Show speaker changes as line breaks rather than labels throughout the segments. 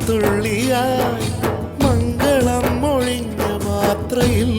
തുള്ളിയായി മംഗളം മൊഴിഞ്ഞ മാത്രയിൽ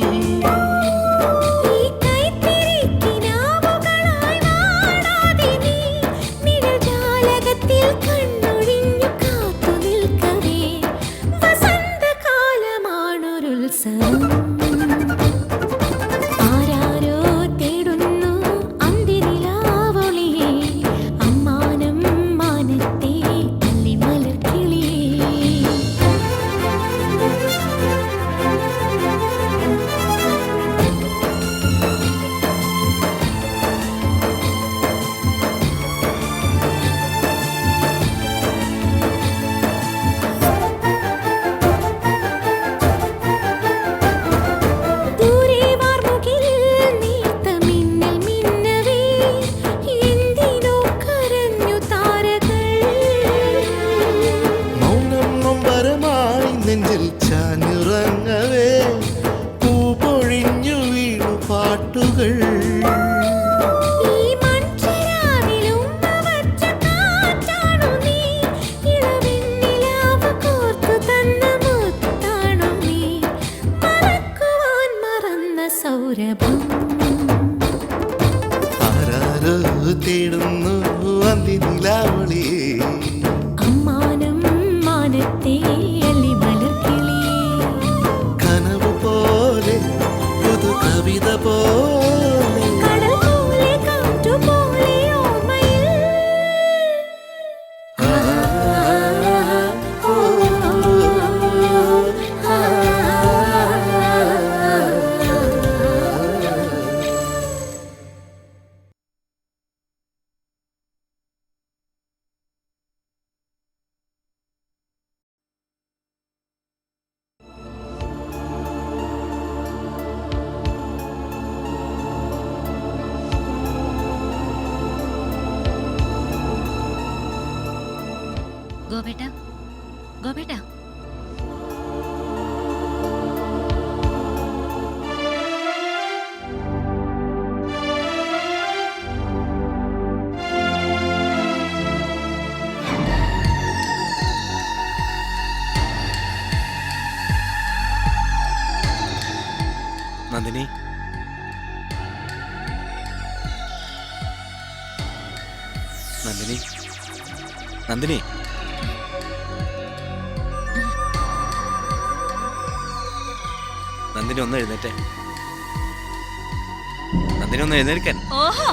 നെഞ്ചിൽ ചാഞ്ഞുറങ്ങവേ പൂപൊഴിഞ്ഞു വീണു പാട്ടുകൾ ആരാരോ തേടുന്നു അന്തിനിലാവളി
അമ്മാനം മാനത്തെ
കവിത പോലെ
കടൽ പോലെ കാറ്റു പോലെ ഓർമ്മയിൽ
ഗോപേട്ട ഗോപേട്ട
നന്ദിനി നന്ദിനി നന്ദിനി നന്ദിനി ഒന്ന് എഴുന്നേറ്റേ നന്ദിനി ഒന്ന് എഴുന്നേൽക്കാൻ
ഓഹോ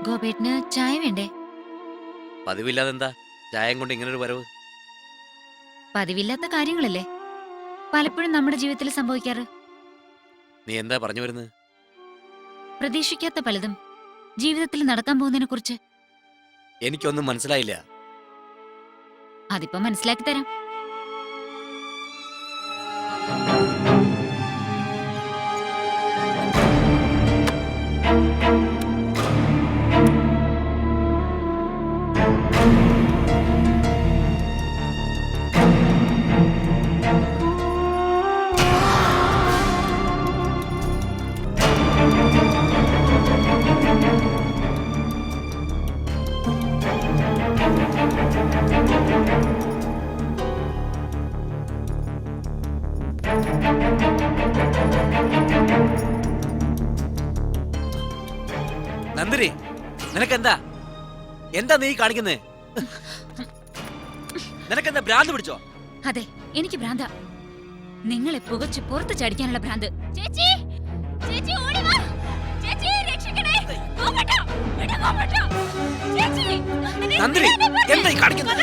ഗോപേട്ടന് ചായ വേണ്ടേ?
പതിവില്ലാതെ എന്താ ചായം കൊണ്ട് ഇങ്ങനൊരു വരവ്?
പതിവില്ലാത്ത കാര്യങ്ങളല്ലേ പലപ്പോഴും നമ്മുടെ ജീവിതത്തിൽ സംഭവിക്കാറ്.
നീ എന്താ പറഞ്ഞു വരുന്നത്?
പ്രതീക്ഷിക്കാത്ത പലതും ജീവിതത്തിൽ നടക്കാൻ പോകുന്നതിനെ കുറിച്ച്.
എനിക്കൊന്നും മനസ്സിലായില്ല.
അതിപ്പോ മനസ്സിലാക്കി തരാം.
നന്ദിനി, നിനക്കെന്താ എന്താ നീ കാണിക്കുന്നേ? നിനക്കെന്താ ഭ്രാന്ത് പിടിച്ചോ?
അതെ, എനിക്ക് ഭ്രാന്ത. നിങ്ങളെ പുകച്ച് പുറത്ത് ചടിക്കാനുള്ള ഭ്രാന്ത്. ചേച്ചി, ചേച്ചി ഓടി വാ. ചേച്ചി രക്ഷിക്കണേ. ഗോപേട്ടാ, എടാ ഗോപേട്ടാ. ചേച്ചി,
നന്ദിനി, എന്താ ഈ കാണിക്കുന്നത്?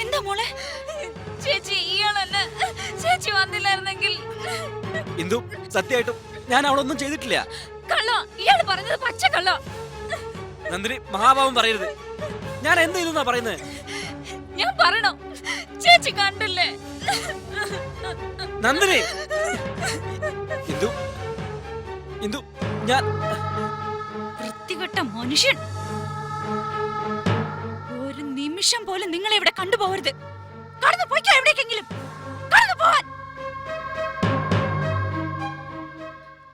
എന്താ മോളെ? ചേച്ചി, ഇയാളെന്നെ ചേച്ചി വന്നില്ലായിരുന്നെങ്കിൽ.
ഇന്ദു, സത്യമായിട്ടും ഞാൻ അവളൊന്നും ചെയ്തിട്ടില്ല.
കള്ളോ, ഇയാൾ പറഞ്ഞത് പച്ച കള്ളോ.
നന്ദിനി, മഹാഭാവം പറയരുത്. ഞാൻ എന്ത് ചെയ്തെന്നാ പറയുന്നത്?
ഞാൻ പറയണോ? ചേച്ചി കണ്ടില്ലേ?
നന്ദിനി, ഇന്ദു, ഇന്ദു, ഞാൻ
വൃത്തികെട്ട മനുഷ്യൻ. നിമിഷം പോലും നിങ്ങളെ ഇവിടെ കണ്ടുപോകരുത്. കടന്നു പോയിക്കോ എവിടേക്കെങ്കിലും. കടന്നു പോവാൻ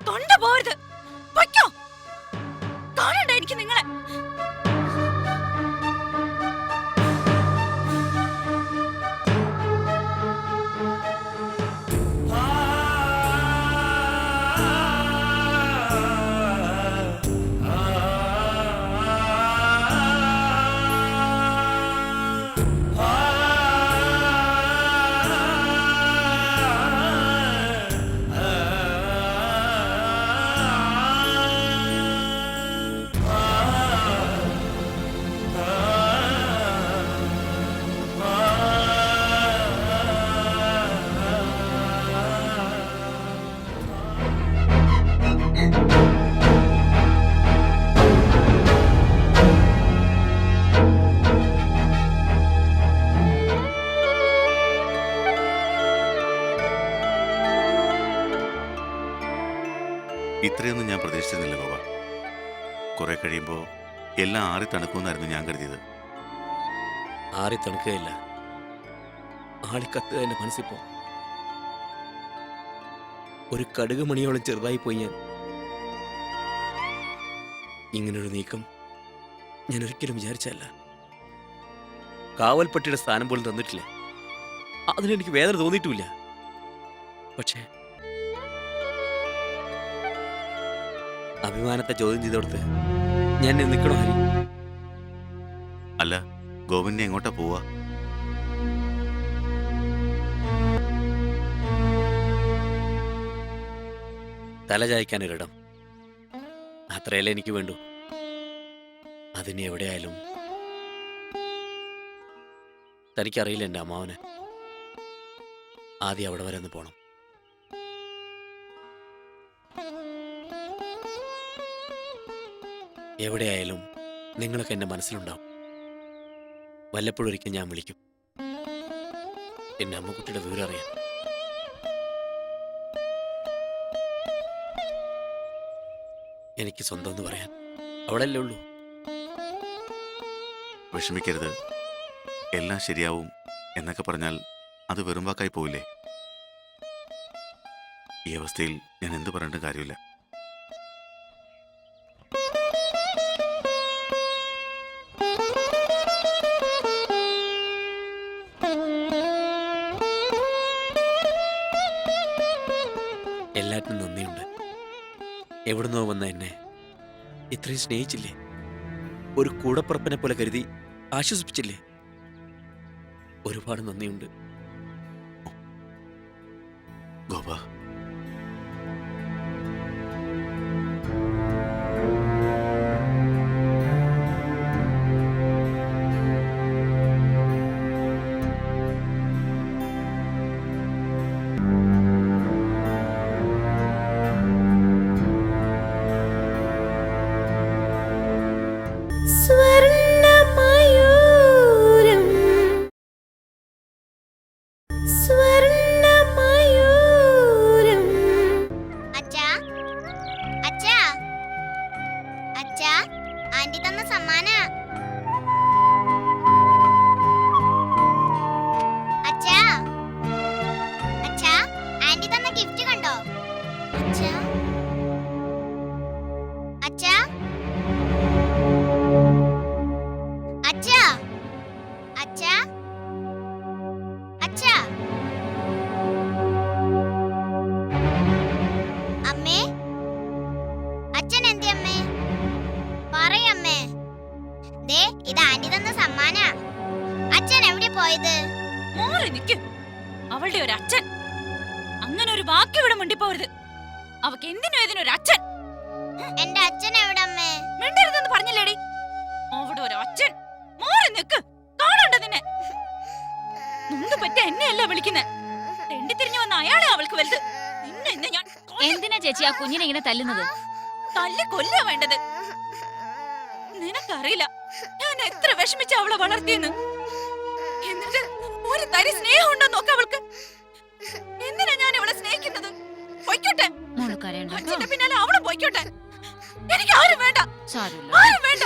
കൊണ്ടുപോകരുത്. പൊയ്ക്കോ. കാണണ്ട എനിക്ക് നിങ്ങളെ.
ഇത്രയൊന്നും ഞാൻ പ്രതീക്ഷിച്ചിരുന്നില്ല ഗോപ. കുറെ കഴിയുമ്പോൾ എല്ലാം ആറി തണുക്കുമെന്നായിരുന്നു ഞാൻ കരുതിയത്.
ആറി തണുക്കുകയില്ല, ആളിക്കത്തുക എന്റെ മനസ്സിപ്പോ. ഒരു കടുക് മണിയോളം ചെറുതായി പോയി ഞാൻ. ഇങ്ങനൊരു നീക്കം ഞാൻ ഒരിക്കലും വിചാരിച്ചല്ല. കാവൽപ്പട്ടിയുടെ സ്ഥാനം പോലും തന്നിട്ടില്ല. അതിനെനിക്ക് വേദന തോന്നിയിട്ടുമില്ല. പക്ഷേ അഭിമാനത്തെ ചോദ്യം ചെയ്തോടത്ത് ഞാൻ നിൽക്കണോ ഹരി?
അല്ല, ഗോവിനെ എങ്ങോട്ടാ പോവാ?
തലചായ്ക്കാനൊരിടം, അത്രയല്ലേ എനിക്ക് വേണ്ടു. അതിന് എവിടെയായാലും തനിക്കറിയില്ല എൻ്റെ അമ്മാവനെ. ആദ്യം അവിടെ വരെ ഒന്ന് പോണം. എവിടെയായാലും നിങ്ങളൊക്കെ എൻ്റെ മനസ്സിലുണ്ടാവും. വല്ലപ്പോഴൊരിക്കൽ ഞാൻ വിളിക്കും എൻ്റെ അമ്മക്കുട്ടിയുടെ വിവരം അറിയാൻ. എനിക്ക് സ്വന്തം എന്ന് പറയാൻ അവിടെയല്ലേ ഉള്ളൂ.
വിഷമിക്കരുത്, എല്ലാം ശരിയാവും എന്നൊക്കെ പറഞ്ഞാൽ അത് വെറും വാക്കായി പോവില്ലേ? ഈ അവസ്ഥയിൽ ഞാൻ എന്ത് പറഞ്ഞിട്ടും കാര്യമില്ല.
എല്ലാറ്റിനും നന്ദിയുണ്ട്. എവിടുന്നോ വന്ന എന്നെ ഇത്രയും സ്നേഹിച്ചില്ലേ? ഒരു കൂടപ്പുറപ്പിനെ പോലെ കരുതി ആശ്വസിപ്പിച്ചില്ലേ? ഒരുപാട് നന്ദിയുണ്ട്
ഗോപ.
സ്വർണ്ണമയൂരം സ്വർണ്ണമയൂരം.
അച്ഛാ അച്ഛാ അച്ഛാ, ആന്റി തന്ന സമ്മാന. അച്ഛാ അച്ഛാ, ആന്റി തന്ന ഗിഫ്റ്റ് കണ്ടോ? അച്ഛാ അച്ഛാ അച്ഛാ അച്ഛാ അച്ഛാ. അമ്മേ, അച്ഛൻ എന്തി അമ്മേ? പറയമ്മേ. ദേ, ഇത് ആന്റി തന്ന സമ്മാന. അച്ഛൻ എവിടെ പോയത്?
മോളെ നിക്ക്. അവളുടെ ഒരു അച്ഛൻ, അങ്ങനെ ഒരു വാക്ക് ഇവിടെ മിണ്ടിപ്പോരുത്. അവക്ക് എന്തിനോ ഇതിനൊരു അച്ഛൻ.
എന്റെ അച്ഛൻ എവിടെ അമ്മേ?
മിണ്ടരുതെന്ന് പറഞ്ഞില്ലേടി? അവിടെ ഒരു അച്ഛൻ. മോളെ നിക്ക്. കാണണ്ട നിന്നെ. മുണ്ട് പറ്റ എന്നെയല്ല വിളിക്കുന്നെ. തെണ്ടി തിരിഞ്ഞു വന്ന അയാളെ അവൾക്ക് വലുത്. നിന്നെ ഇന്ന് ഞാൻ
എന്തിനാ ചേച്ചി ആ കുഞ്ഞിനെ ഇങ്ങനെ തല്ലുന്നത്?
തല്ലി കൊല്ലാ വേണ്ടത്. നിനക്കറിയില്ല ഞാൻ എത്ര വിഷമിച്ച അവളെ വളർത്തിയെന്ന്. എന്നിട്ട് ഒരു തരി സ്നേഹം ഉണ്ടോ നോക്ക അവൾക്ക്. എന്തിനാ ഞാൻ അവളെ സ്നേഹിക്കുന്നത്? പൊയ്ക്കോട്ടെ.
മോള് കരയണ്ട.
അച്ഛന്റെ പിന്നാലെ അവളും പൊയ്ക്കോട്ടെ. എനിക്ക് ആരും വേണ്ട,
സാരമില്ല.
ആരും വേണ്ട.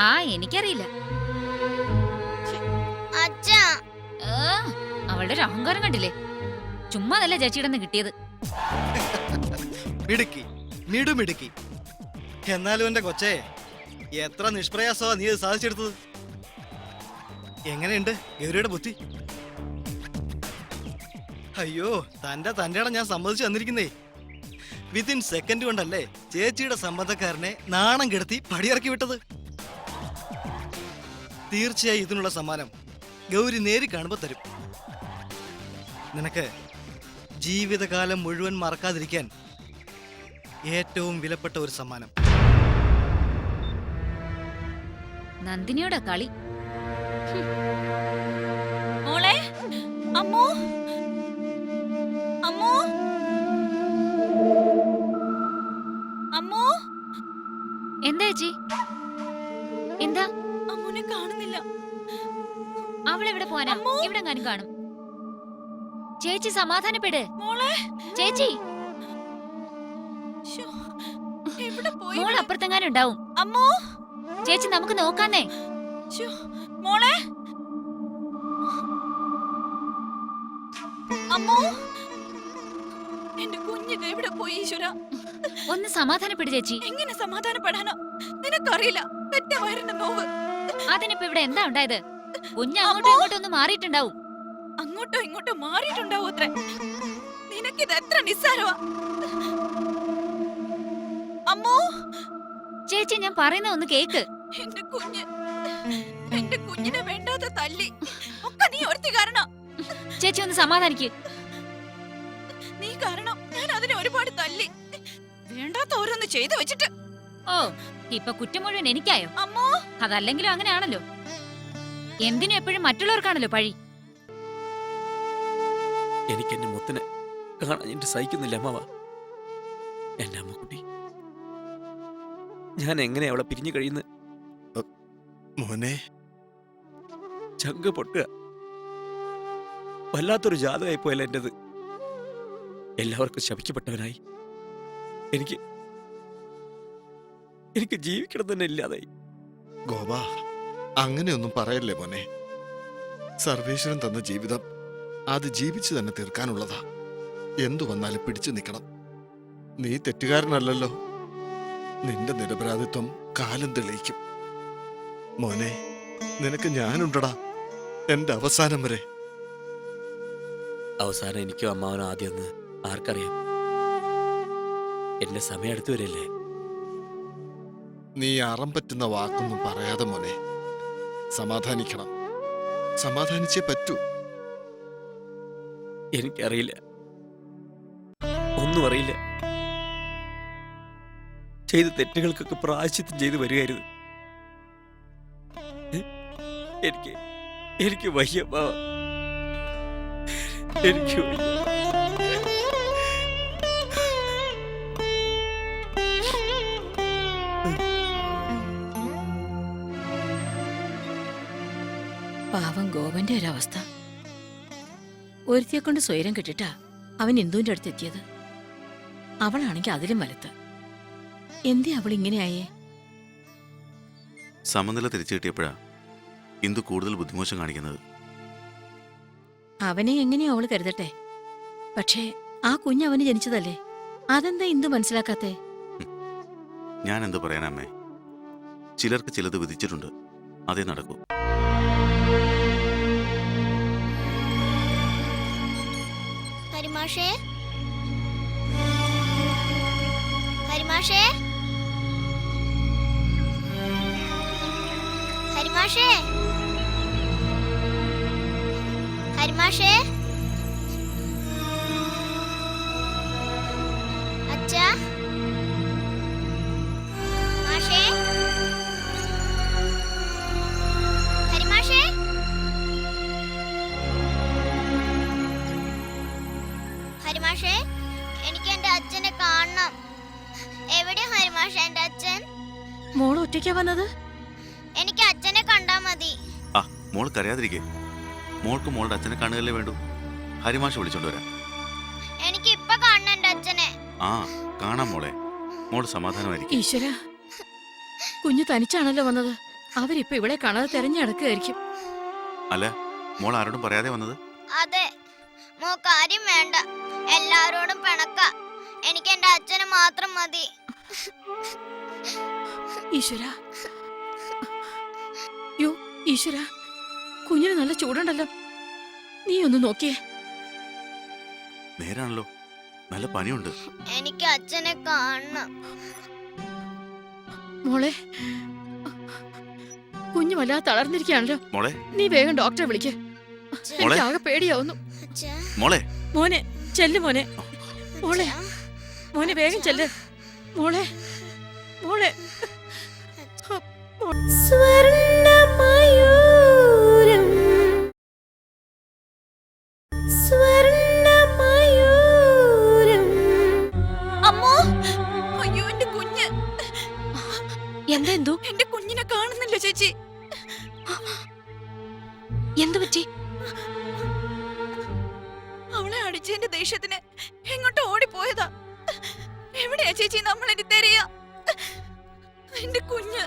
ആ എനിക്കറിയില്ല.
അച്ഛാ
ഏ, അവളുടെ ഒരു അഹങ്കാരം കണ്ടില്ലേ? ചുമ്മാ നല്ല ചേച്ചിയുടെ നിന്ന് കിട്ടിയത്.
മിടുക്കി മിടുമിടുക്കി. എന്നാലും എന്റെ കൊച്ചേ, എത്ര നിഷ്പ്രയാസമാ നീ ഇത് സാധിച്ചെടുത്തത്. എങ്ങനെയുണ്ട് ഗൗരിയുടെ ബുദ്ധി? അയ്യോ, തന്റെ ഞാൻ സമ്മതിച്ചു തന്നിരിക്കുന്നേ. വിത്തിൻ സെക്കൻഡ് കൊണ്ടല്ലേ ചേച്ചിയുടെ സംബന്ധക്കാരനെ നാണം കെടുത്തി പടിയിറക്കി വിട്ടത്. തീർച്ചയായും ഇതിനുള്ള സമ്മാനം ഗൗരി നേരി കാണുമ്പോ തരും. നിനക്ക് ജീവിതകാലം മുഴുവൻ മറക്കാതിരിക്കാൻ ഏറ്റവും വിലപ്പെട്ട ഒരു സമ്മാനം.
നന്ദിനിയോടെ കളി.
മോളെ, അമ്മോ, അമ്മോ, അമ്മോ.
എന്താ ചേച്ചി? എന്താ?
അമ്മൂനെ കാണുന്നില്ല.
അവളെവിടെ പോവാനാ?
അമ്മോ.
ഇവിടെ എങ്ങാനും കാണും. ചേച്ചി സമാധാനപ്പെട്.
മോളെ,
ചേച്ചി
ശ്ശോ, എവിടെ പോയി?
മോൾ അപ്പുറത്തെങ്ങാനും ഉണ്ടാവും.
അമ്മോ,
ചേച്ചി നമുക്ക് നോക്കാന്നേ.
ശ്ശോ, മോളെ, അമ്മോ, എന്റെ കുഞ്ഞിത് എവിടെ പോയി? ഈശ്വര,
ഒന്ന് സമാധാനപ്പെട് ചേച്ചി.
എങ്ങനെ സമാധാനപ്പെടാനോ? നിനക്കറിയില്ല പെറ്റ വയറിന്റെ നോവ്.
അതിനിപ്പോ ഇവിടെ എന്താ ഉണ്ടായത്? കുഞ്ഞ് അങ്ങോട്ടും ഇങ്ങോട്ടും ഒന്ന് മാറിയിട്ടുണ്ടാവും.
അങ്ങോട്ടോ ഇങ്ങോട്ടോ മാറിയിട്ടുണ്ടാവോ അത്ര? നിനക്കിത് എത്ര നിസ്സാരമാ. അമ്മോ,
ചേച്ചി ഞാൻ പറയുന്ന ഒന്ന് കേക്ക്.
എന്റെ കുഞ്ഞിനെ വേണ്ടാതെ തല്ലി ഒക്കെ നീ ഒരുത്തി കാരണം.
ചേച്ചി ഒന്ന് സമാധാനിക്ക്.
നീ കാരണം ഞാൻ അതിനെ ഒരുപാട് തല്ലി. വേണ്ടാത്ത ഓരോന്ന് ചെയ്തു വെച്ചിട്ട്.
ഓ, ഇപ്പൊ കുറ്റം മുഴുവൻ എനിക്കായോ?
അമ്മോ,
അതല്ലെങ്കിലും അങ്ങനെയാണല്ലോ. എന്തിനും എപ്പോഴും മറ്റുള്ളവർക്കാണല്ലോ പഴി.
എനിക്ക് എന്റെ മുത്തിനെ കാണാൻ എനിക്ക് സഹിക്കുന്നില്ല അമ്മാവ. എന്റെ അമ്മക്കുട്ടി, ഞാൻ എങ്ങനെ അവളെ പിരിഞ്ഞു കഴിയുന്ന
മോനെ,
ചങ്ക് പൊട്ടുക. വല്ലാത്തൊരു ജാതകമായി പോയല്ല എന്റേത്. എല്ലാവർക്കും ശപിക്കപ്പെട്ടവനായി. എനിക്ക് എനിക്ക് ജീവിക്കണം തന്നെ ഇല്ലാതായി.
ഗോപ, അങ്ങനെയൊന്നും പറയല്ലേ മോനെ. സർവേശ്വരൻ തന്ന ജീവിതം അത് ജീവിച്ചു തന്നെ തീർക്കാനുള്ളതാ. എന്തു വന്നാലും പിടിച്ചു നിൽക്കണം. നീ തെറ്റുകാരനല്ലല്ലോ. നിന്റെ നിരപരാധിത്വം കാലം തെളിയിക്കും. മോനെ, നിനക്ക് ഞാനുണ്ടടാ എന്റെ അവസാനം വരെ.
അവസാനം എനിക്കും അമ്മാവനോ ആദ്യമെന്ന് ആർക്കറിയാം? എന്റെ സമയം അടുത്ത് വരല്ലേ.
നീ അറം പറ്റുന്ന വാക്കൊന്നും പറയാതെ മോനെ. സമാധാനിക്കണം. സമാധാനിച്ചേ പറ്റൂ.
എനിക്കറിയില്ല, ഒന്നും അറിയില്ല. ചെയ്ത തെറ്റുകൾക്കൊക്കെ പ്രായശ്ചിത്തം ചെയ്ത് വരികയായിരുന്നു. എനിക്ക് എനിക്ക് വയ്യ അമ്മാവ, എനിക്ക് വയ്യ.
പാവം ഗോപന്റെ ഒരവസ്ഥ. ഒരുത്തിയെ കൊണ്ട് സ്വൈരം കിട്ടിട്ടാ അവൻ ഇന്ദുവിന്റെ അടുത്ത് എത്തിയത്. അവളാണെങ്കിൽ അതിലും വലുത്ത്. എന്തേ അവൾ ഇങ്ങനെയായേ?
സമനില തിരിച്ചു കിട്ടിയപ്പോഴാ ഇന്ദു കൂടുതൽ ബുദ്ധിമോശം കാണിക്കുന്നത്.
അവനെ എങ്ങനെയോ അവള് കരുതട്ടെ. പക്ഷേ ആ കുഞ്ഞ് അവന് ജനിച്ചതല്ലേ. അതെന്താ ഇന്ദു മനസ്സിലാക്കാത്തെ?
ഞാൻ എന്ത് പറയാനമ്മേ? ചിലർക്ക് ചിലത് വിധിച്ചിട്ടുണ്ട്, അതേ നടക്കൂ.
ഹരിമാഷേ, ഹരിമാഷേ, ഹരിമാഷേ, ഹരിമാഷേ, അച്ഛാ, മാഷേ, ഹരിമാഷേ, ഹരിമാഷേ, എനിക്ക് എന്റെ അച്ഛനെ കാണണം. എവിടെ ഹരിമാഷേ എന്റെ അച്ഛൻ?
മോള് ഒറ്റയ്ക്കാ വന്നത്?
എനിക്ക് അച്ഛനെ കണ്ടാ മതി.
ആ, മോൾ കരയാതിരിക്കേ. മോൾക്ക് മോളുടെ അച്ഛനെ കാണുകയല്ലേ വേണ്ടൂ. ഹരിമാഷ വിളിച്ചോണ്ട് വരാം.
എനിക്ക് ഇപ്പൊ കാണണം എന്റെ അച്ഛനെ.
ആ, കാണാം മോളെ. മോൾ സമാധാനമായിരിക്കും.
ഈശ്വര, കുഞ്ഞു തനിച്ചാണല്ലോ വന്നത്. അവരിപ്പോ ഇവിടെ കാണാതെ തെരഞ്ഞെടുക്കുകയായിരിക്കും.
അല്ല, മോൾ ആരോടും പറയാതെ വന്നത്?
അതെ, മോക്ക് ആരും വേണ്ട, എല്ലാവരോടും പിണക്ക. എനിക്ക് എന്റെ അച്ഛനെ മാത്രം മതി.
ഈശ്വര, യോ ഈശ്വര, കുഞ്ഞിന് നല്ല ചൂടുണ്ടല്ലോ. നീ ഒന്ന് നോക്കിയേ.
നേരാണല്ലോ, നല്ല പനിയുണ്ട്.
എനിക്ക് അച്ഛനെ കാണണം.
മോളെ, കുഞ്ഞു വല്ലാതെ തളർന്നിരിക്കുകയാണല്ലോ.
മോളെ,
നീ വേഗം ഡോക്ടറെ വിളിക്ക്.
മോളെ.
എനിക്ക് ആകെ പേടിയാവുന്നു.
അച്ഛാ,
മോളെ,
മോനെ ചെല്ല് മോനെ. മോളെ, മോനെ വേഗം ചെല്ല്. മോളെ, മോളെ.
സ്വർണ്ണമയൂരം സ്വർണ്ണമയൂരം.
അമ്മോ, അയ്യോ എന്റെ കുഞ്ഞ്.
എന്തോ
എന്റെ കുഞ്ഞിനെ കാണുന്നില്ല ചേച്ചി.
എന്തു പറ്റി?
അവളെ അടിച്ചതിന്റെ ദേഷ്യത്തിന് എങ്ങോട്ടോ ഓടിപ്പോയതാ. എവിടെയാ ചേച്ചി നമ്മൾ ഇനി തെരയാ? എന്റെ കുഞ്ഞ്.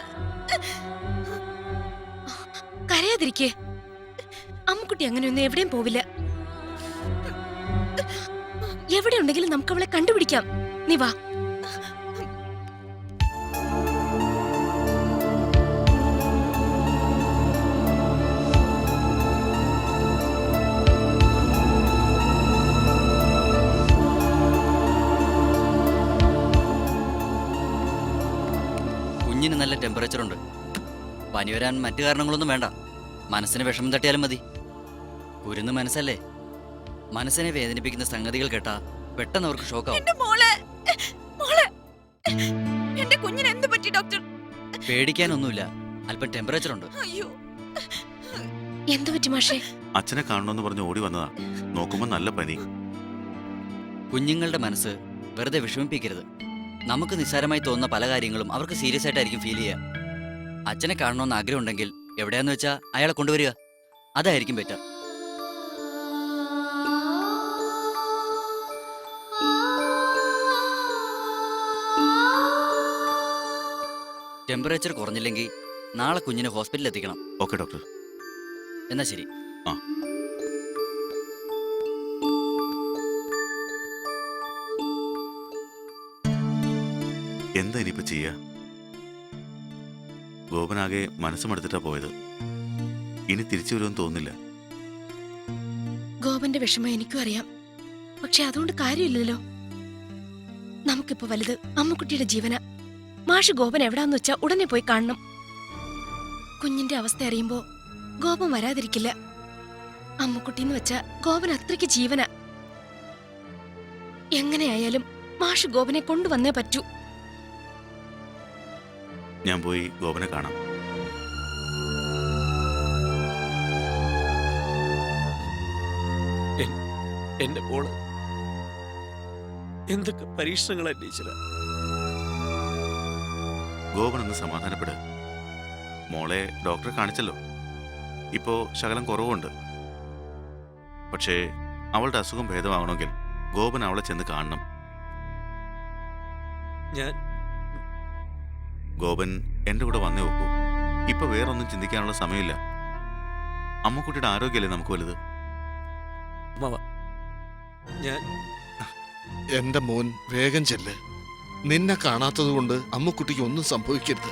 കരയാതിരിക്കേ. അമ്മുക്കുട്ടി അങ്ങനെയൊന്നും എവിടെയും പോവില്ല. എവിടെ ഉണ്ടെങ്കിലും നമുക്ക് അവളെ കണ്ടുപിടിക്കാം. നീ വാ.
കുഞ്ഞിന് നല്ല ടെമ്പറേച്ചർ ഉണ്ട്. പനി വരാൻ മറ്റു കാരണങ്ങളൊന്നും വേണ്ട. മനസ്സിന് വിഷമം തട്ടിയാലും മതി. കുരുന്ന് മനസ്സല്ലേ. മനസ്സിനെ വേദനിപ്പിക്കുന്ന സംഗതികൾ കേട്ടാ പെട്ടെന്ന് അവർക്ക് ഷോക്കാവും.
എന്റെ മോളെ, മോളെ, എന്റെ കുഞ്ഞിന് എന്ത് പറ്റി ഡോക്ടർ?
പേടിക്കാനൊന്നുമില്ല, അല്പം ടെമ്പറേച്ചർ ഉണ്ട്.
അയ്യോ,
എന്തു പറ്റി മാഷേ?
അച്ഛനെ കാണണമെന്ന് പറഞ്ഞ് ഓടി വന്നതാ. നോക്കുമ്പോ നല്ല പനി.
കുഞ്ഞുങ്ങളുടെ മനസ്സ് വെറുതെ വിഷമിപ്പിക്കരുത്. നമുക്ക് നിസ്സാരമായി തോന്നുന്ന പല കാര്യങ്ങളും അവർക്ക് സീരിയസ് ആയിട്ടായിരിക്കും ഫീൽ ചെയ്യുക. അച്ഛനെ കാണണമെന്ന് ആഗ്രഹം ഉണ്ടെങ്കിൽ എവിടെയാന്ന് വെച്ചാ അയാളെ കൊണ്ടുവരിക. അതായിരിക്കും ബെറ്റർ. ടെമ്പറേച്ചർ കുറഞ്ഞില്ലെങ്കിൽ നാളെ കുഞ്ഞിനെ ഹോസ്പിറ്റലിൽ എത്തിക്കണം.
Okay doctor.
എന്നാ ശരി.
ആ. എന്താ ഇനിയിപ്പോ ചെയ്യാ? ഗോപനാകെ മനസ്സുമെടുത്തിട്ടാ പോയത്. ഇനി തിരിച്ചു വരുമെന്ന് തോന്നുന്നില്ല.
ഗോപന്റെ വിഷമം എനിക്കും അറിയാം. പക്ഷെ അതുകൊണ്ട് കാര്യമില്ലല്ലോ. നമുക്കിപ്പോ വലുത് അമ്മുക്കുട്ടിയുടെ ജീവന. മാഷ് ഗോപൻ എവിടാന്ന് വെച്ചാ ഉടനെ പോയി കാണണം. കുഞ്ഞിന്റെ അവസ്ഥ അറിയുമ്പോ ഗോപൻ വരാതിരിക്കില്ല. അമ്മുക്കുട്ടിന്ന് വെച്ചാ ഗോപൻ അത്രയ്ക്ക് ജീവന. എങ്ങനെയായാലും മാഷ് ഗോപനെ കൊണ്ടുവന്നേ പറ്റൂ.
ഞാൻ പോയി ഗോപനെ കാണാം.
എന്റെ മോള് എന്തൊക്കെ പരീക്ഷണങ്ങൾ അന്വേഷിച്ചില്ല.
ഗോപൻ ഒന്ന് സമാധാനപ്പെട്. മോളെ ഡോക്ടറെ കാണിച്ചല്ലോ. ഇപ്പോ ശകലം കുറവുണ്ട്. പക്ഷേ അവളുടെ അസുഖം ഭേദമാകണമെങ്കിൽ ഗോപൻ അവളെ ചെന്ന് കാണണം. ഗോപൻ എന്റെ കൂടെ വന്നേ നോക്കൂ. ഇപ്പൊ വേറൊന്നും ചിന്തിക്കാനുള്ള സമയമില്ല. അമ്മക്കുട്ടിയുടെ ആരോഗ്യമല്ലേ നമുക്ക് വലുത്.
എന്റെ മോൻ വേഗം ചെല്ല്. നിന്നെ കാണാത്തത് കൊണ്ട് അമ്മുക്കുട്ടിക്ക് ഒന്നും സംഭവിക്കരുത്.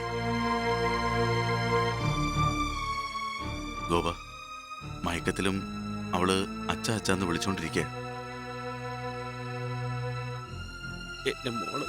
ഗോപ, മയക്കത്തിലും അവള് അച്ഛ അച്ഛന്ന് വിളിച്ചോണ്ടിരിക്കുക.
എന്റെ മോള്